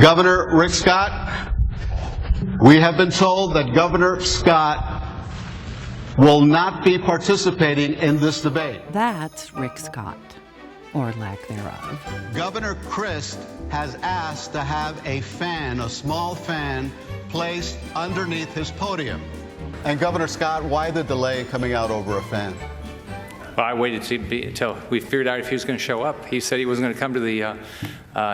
Governor Rick Scott, we have been told that Governor Scott will not be participating in this debate. That's Rick Scott, or lack thereof. Governor Christ has asked to have a fan, a small fan, placed underneath his podium. And Governor Scott, why the delay coming out over a fan? Well, I waited until we figured out if he was going to show up. He said he wasn't going to come to the.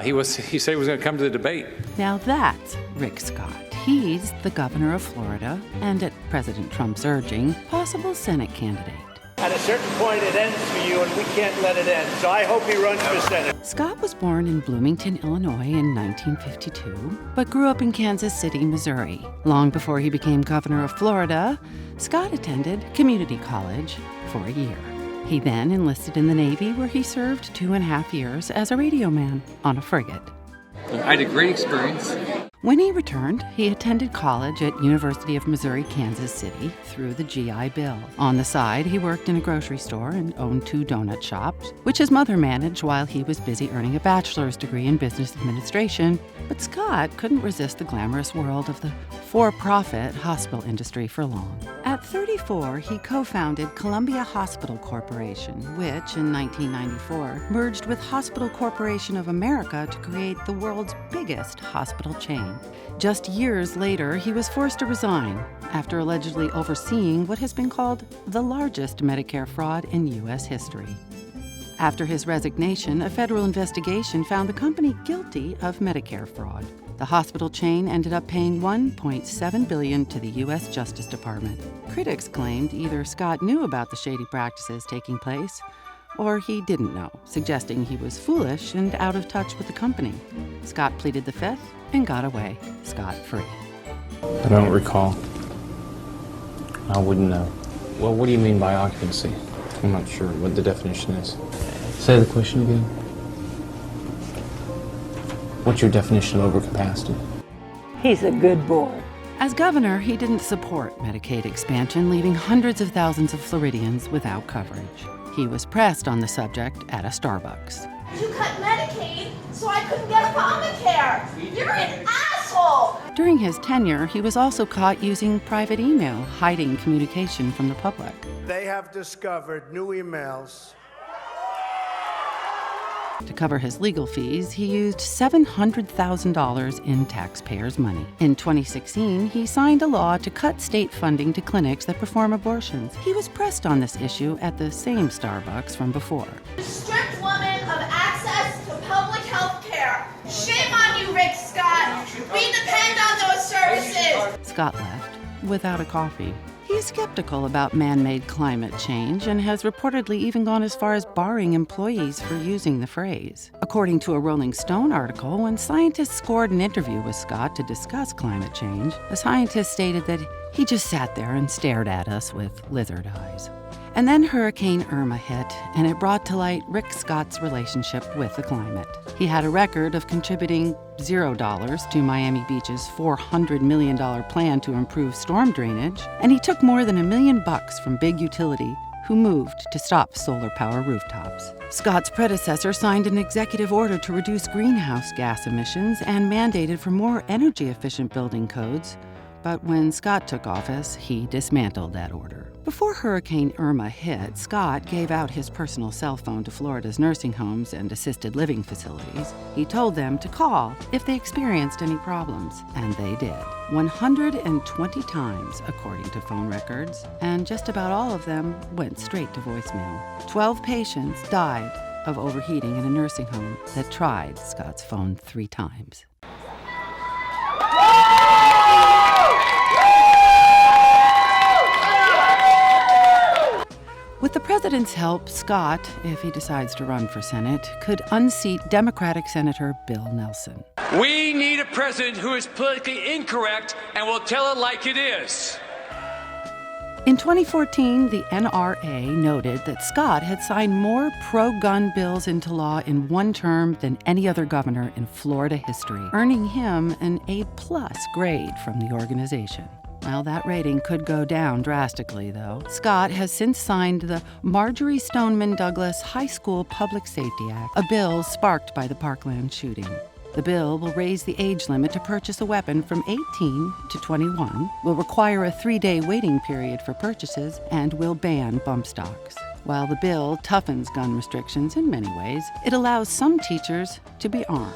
He said he was going to come to the debate. Now that's Rick Scott. He's the governor of Florida, and at President Trump's urging, possible Senate candidate. At a certain point, it ends for you, and we can't let it end. So I hope he runs for Senate. Scott was born in Bloomington, Illinois in 1952, but grew up in Kansas City, Missouri. Long before he became governor of Florida, Scott attended community college for a year. He then enlisted in the Navy, where he served 2.5 years as a radio man on a frigate. I had a great experience. When he returned, he attended college at University of Missouri, Kansas City through the GI Bill. On the side, he worked in a grocery store and owned 2 donut shops, which his mother managed while he was busy earning a bachelor's degree in business administration. But Scott couldn't resist the glamorous world of the for-profit hospital industry for long. At 34, he co-founded Columbia Hospital Corporation, which in 1994 merged with Hospital Corporation of America to create the world's biggest hospital chain. Just years later, he was forced to resign after allegedly overseeing what has been called the largest Medicare fraud in U.S. history. After his resignation, a federal investigation found the company guilty of Medicare fraud. The hospital chain ended up paying $1.7 billion to the U.S. Justice Department. Critics claimed either Scott knew about the shady practices taking place, or he didn't know, suggesting he was foolish and out of touch with the company. Scott pleaded the fifth and got away scot-free. I don't recall. I wouldn't know. Well, what do you mean by occupancy? I'm not sure what the definition is. Say the question again. What's your definition of overcapacity? He's a good boy. As governor, he didn't support Medicaid expansion, leaving hundreds of thousands of Floridians without coverage. He was pressed on the subject at a Starbucks. You cut Medicaid, so I couldn't get Obamacare. You're an asshole! During his tenure, he was also caught using private email, hiding communication from the public. They have discovered new emails. To cover his legal fees, he used $700,000 in taxpayers' money. In 2016, he signed a law to cut state funding to clinics that perform abortions. He was pressed on this issue at the same Starbucks from before. You stripped women of access to public health care. Shame on you, Rick Scott. We depend on those services. Scott left without a coffee. He's skeptical about man-made climate change and has reportedly even gone as far as barring employees for using the phrase. According to a Rolling Stone article, when scientists scored an interview with Scott to discuss climate change, the scientist stated that he just sat there and stared at us with lizard eyes. And then Hurricane Irma hit, and it brought to light Rick Scott's relationship with the climate. He had a record of contributing $0 to Miami Beach's $400 million plan to improve storm drainage, and he took more than $1 million from big utility who moved to stop solar power rooftops. Scott's predecessor signed an executive order to reduce greenhouse gas emissions and mandated for more energy-efficient building codes, but when Scott took office, he dismantled that order. Before Hurricane Irma hit, Scott gave out his personal cell phone to Florida's nursing homes and assisted living facilities. He told them to call if they experienced any problems, and they did. 120 times, according to phone records, and just about all of them went straight to voicemail. 12 patients died of overheating in a nursing home that tried Scott's phone 3 times. With the president's help, Scott, if he decides to run for Senate, could unseat Democratic Senator Bill Nelson. We need a president who is politically incorrect and will tell it like it is. In 2014, the NRA noted that Scott had signed more pro-gun bills into law in one term than any other governor in Florida history, earning him an A+ grade from the organization. Well, that rating could go down drastically, though. Scott has since signed the Marjorie Stoneman Douglas High School Public Safety Act, a bill sparked by the Parkland shooting. The bill will raise the age limit to purchase a weapon from 18 to 21, will require a 3-day waiting period for purchases, and will ban bump stocks. While the bill toughens gun restrictions in many ways, it allows some teachers to be armed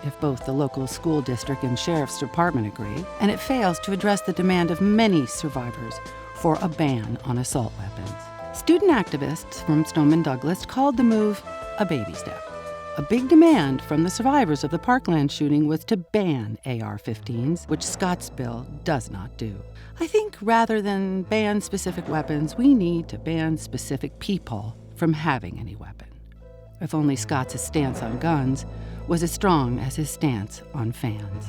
if both the local school district and sheriff's department agree, and it fails to address the demand of many survivors for a ban on assault weapons. Student activists from Stoneman Douglas called the move a baby step. A big demand from the survivors of the Parkland shooting was to ban AR-15s, which Scott's bill does not do. I think rather than ban specific weapons, we need to ban specific people from having any weapon. If only Scott's stance on guns was as strong as his stance on fans.